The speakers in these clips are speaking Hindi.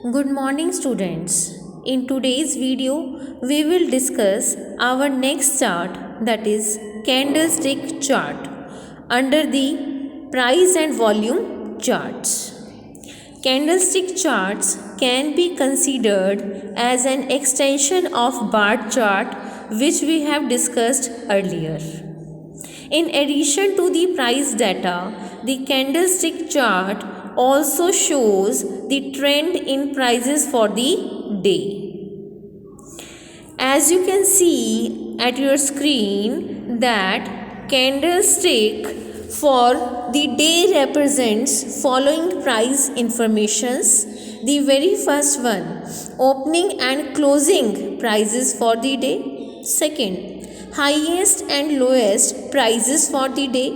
Good morning, students. In today's video, we will discuss our next chart, that is candlestick chart, under the price and volume charts. Candlestick charts can be considered as an extension of bar chart, which we have discussed earlier. In addition to the price data, the candlestick chart also shows the trend in prices for the day. As you can see at your screen, that candlestick for the day represents following price informations. The very first one, opening and closing prices for the day. Second, highest and lowest prices for the day,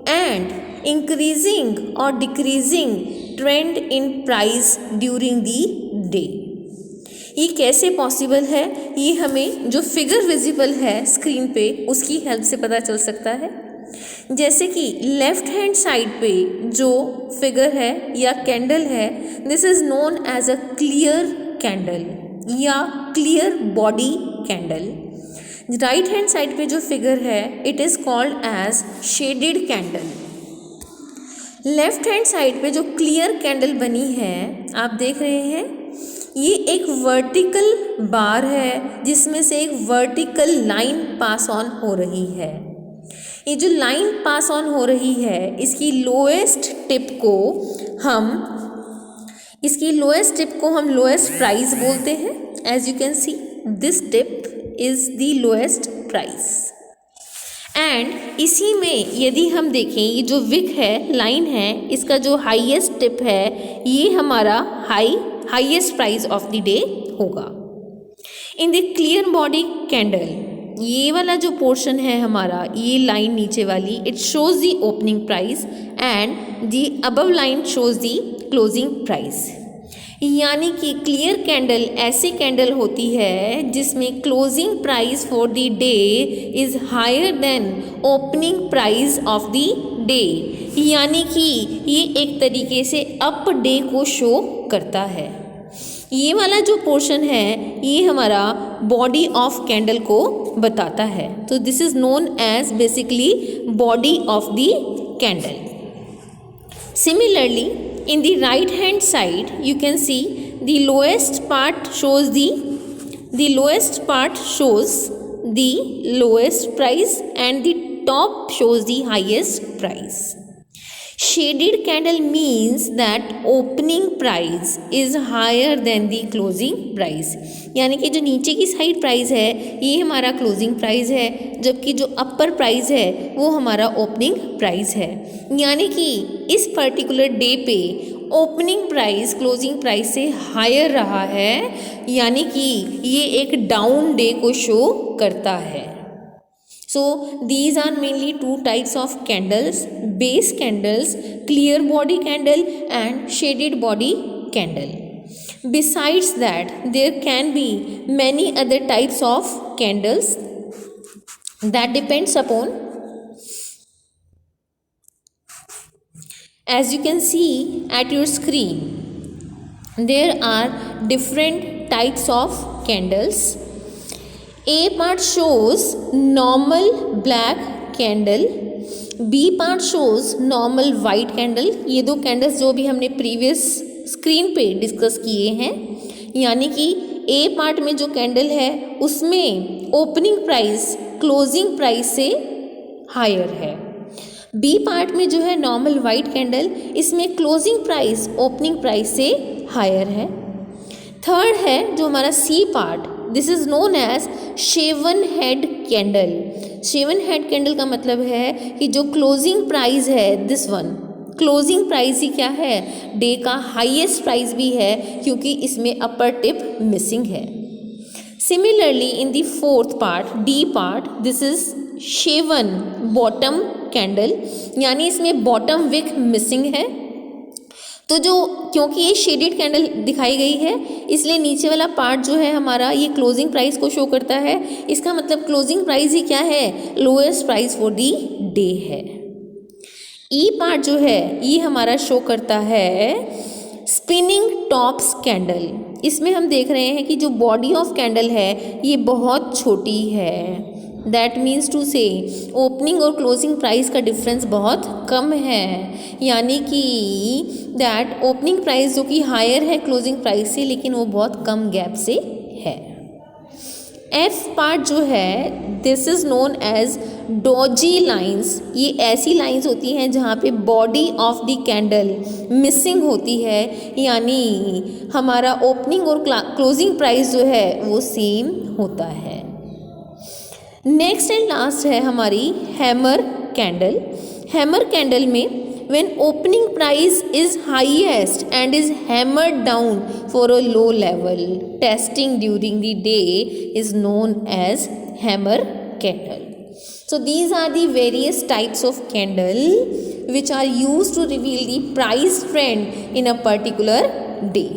and increasing or decreasing trend in price during the day. ये कैसे पॉसिबल है, ये हमें जो फिगर विजिबल है स्क्रीन पे उसकी हेल्प से पता चल सकता है। जैसे कि लेफ्ट हैंड साइड पे जो फिगर है या कैंडल है, this is known as a clear candle या clear body candle. Right hand side पे जो फिगर है, it is called as shaded candle. Left hand side पे जो क्लियर कैंडल बनी है, आप देख रहे हैं, ये एक वर्टिकल बार है जिसमें से एक वर्टिकल लाइन पास ऑन हो रही है। ये जो लाइन पास ऑन हो रही है, इसकी लोएस्ट टिप को हम लोएस्ट प्राइस बोलते हैं। As you can see, this tip is the lowest price. And इसी में यदि हम देखें, ये जो विक है, लाइन है, इसका जो हाईएस्ट टिप है, ये हमारा highest price of the day होगा। In the clear body candle, ये वाला जो पोर्शन है हमारा, ये लाइन नीचे वाली, it shows the opening price and the above line shows the closing price. यानी कि क्लियर कैंडल ऐसी कैंडल होती है जिसमें closing price for the day is higher than opening price of the day. यानी कि ये एक तरीके से अप डे को शो करता है। ये वाला जो पोर्शन है, ये हमारा बॉडी ऑफ कैंडल को बताता है। तो this is known as basically body of the candle. Similarly, in the right hand side, you can see the lowest part shows the lowest lowest price and the top shows the highest price. Shaded candle means that opening price is higher than the closing price. यानी कि जो नीचे की साइड प्राइस है, ये हमारा क्लोजिंग प्राइस है, जबकि जो अपर प्राइस है वो हमारा ओपनिंग प्राइस है। यानी कि इस पर्टिकुलर डे पे ओपनिंग प्राइस क्लोजिंग प्राइस से हायर रहा है, यानी कि ये एक डाउन डे को शो करता है। So these are mainly two types of candles: base candles, clear body candle and shaded body candle. Besides that, there can be many other types of candles that depends upon, as you can see at your screen, there are different types of candles. A part shows normal black candle, B part shows normal white candle। ये दो कैंडल्स जो भी हमने प्रीवियस स्क्रीन पे डिस्कस किए हैं, यानी कि A पार्ट में जो कैंडल है उसमें ओपनिंग प्राइस क्लोजिंग प्राइस से हायर है। B पार्ट में जो है नॉर्मल वाइट कैंडल, इसमें क्लोजिंग प्राइस ओपनिंग प्राइस से हायर है। थर्ड है जो हमारा C part, this is known as shaven head candle. Shaven head candle का मतलब है कि जो क्लोजिंग प्राइस है, दिस वन क्लोजिंग प्राइस ही क्या है, डे का हाईएस्ट प्राइस भी है, क्योंकि इसमें अपर टिप मिसिंग है। Similarly in the fourth part, D part, this is shaven bottom candle, यानी इसमें बॉटम विक मिसिंग है। तो जो क्योंकि ये शेडेड कैंडल दिखाई गई है, इसलिए नीचे वाला पार्ट जो है हमारा, ये क्लोजिंग प्राइस को शो करता है। इसका मतलब क्लोजिंग प्राइस ही क्या है, lowest price for the day है। ई पार्ट जो है ये हमारा शो करता है स्पिनिंग टॉप्स कैंडल, इसमें हम देख रहे हैं कि जो बॉडी ऑफ कैंडल है ये बहुत छोटी है। दैट मीन्स टू से ओपनिंग और क्लोजिंग प्राइस का डिफरेंस बहुत कम है, यानी कि दैट ओपनिंग प्राइस जो कि हायर है क्लोजिंग प्राइस से, लेकिन वो बहुत कम गैप से है। एफ पार्ट जो है this is known as doji lines. ये ऐसी लाइंस होती हैं जहाँ पे body of the candle missing होती है, यानी हमारा ओपनिंग और क्लोजिंग प्राइस जो है वो सेम होता है। नेक्स्ट एंड लास्ट है हमारी हैमर कैंडल। हैमर कैंडल में when opening price is highest and is hammered down for a low level, testing during the day is known as hammer candle. So these are the various types of candle which are used to reveal the price trend in a particular day.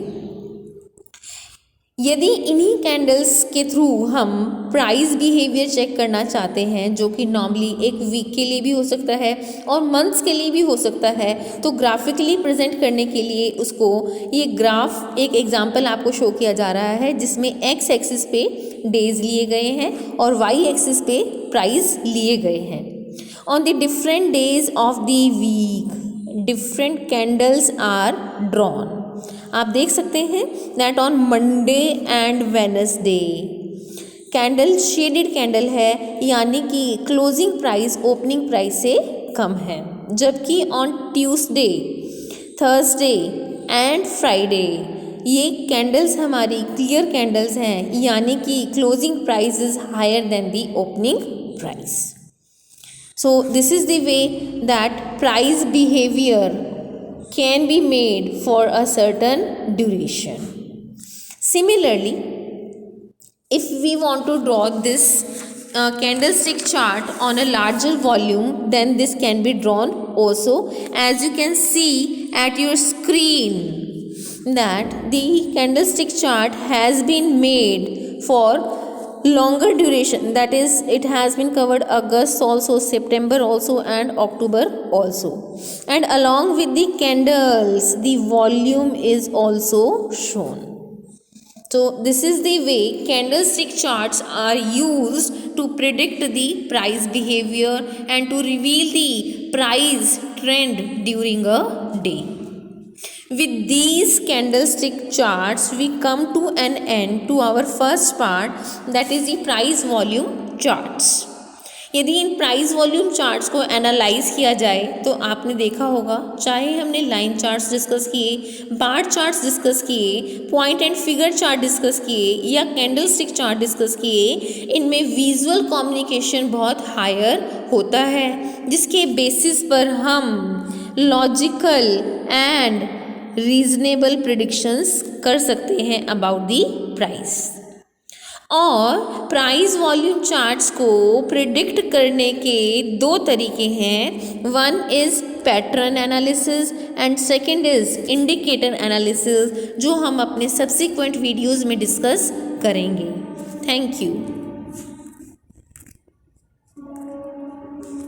यदि इन्हीं कैंडल्स के थ्रू हम प्राइस बिहेवियर चेक करना चाहते हैं, जो कि नॉर्मली एक वीक के लिए भी हो सकता है और मंथ्स के लिए भी हो सकता है, तो ग्राफिकली प्रेजेंट करने के लिए उसको ये ग्राफ एक एग्जांपल आपको शो किया जा रहा है, जिसमें एक्स एक्सिस पे डेज लिए गए हैं और वाई एक्सिस पे प्राइस लिए गए हैं। On the different days of the week different candles are drawn. आप देख सकते हैं that on Monday and Wednesday candle shaded candle है, यानी कि क्लोजिंग प्राइस ओपनिंग प्राइस से कम है, जबकि on Tuesday, Thursday and Friday ये कैंडल्स हमारी क्लियर कैंडल्स हैं, यानी कि closing price is higher than the opening price. So this is the way that price behaviour can be made for a certain duration. Similarly, if we want to draw this candlestick chart on a larger volume, then this can be drawn also. As you can see at your screen that the candlestick chart has been made for longer duration, that is it has been covered August also, September also and October also, and along with the candles the volume is also shown. So this is the way candlestick charts are used to predict the price behavior and to reveal the price trend during a day. With these candlestick charts we come to an end to our first part, that is the price volume charts. यदि इन प्राइस वॉल्यूम चार्ट्स को एनालाइज किया जाए तो आपने देखा होगा, चाहे हमने लाइन चार्ट्स डिस्कस किए, बार चार्ट्स डिस्कस किए, point and figure chart discuss किए या कैंडलस्टिक चार्ट डिस्कस किए, इनमें विजुअल कम्युनिकेशन बहुत हायर होता है, जिसके बेसिस पर हम लॉजिकल एंड रीजनेबल प्रिडिक्शंस कर सकते हैं अबाउट दी प्राइस। और प्राइस वॉल्यूम चार्ट्स को प्रिडिक्ट करने के दो तरीके हैं, one is pattern analysis and second is indicator analysis, जो हम अपने सब्सिक्वेंट वीडियोज़ में डिस्कस करेंगे। Thank you.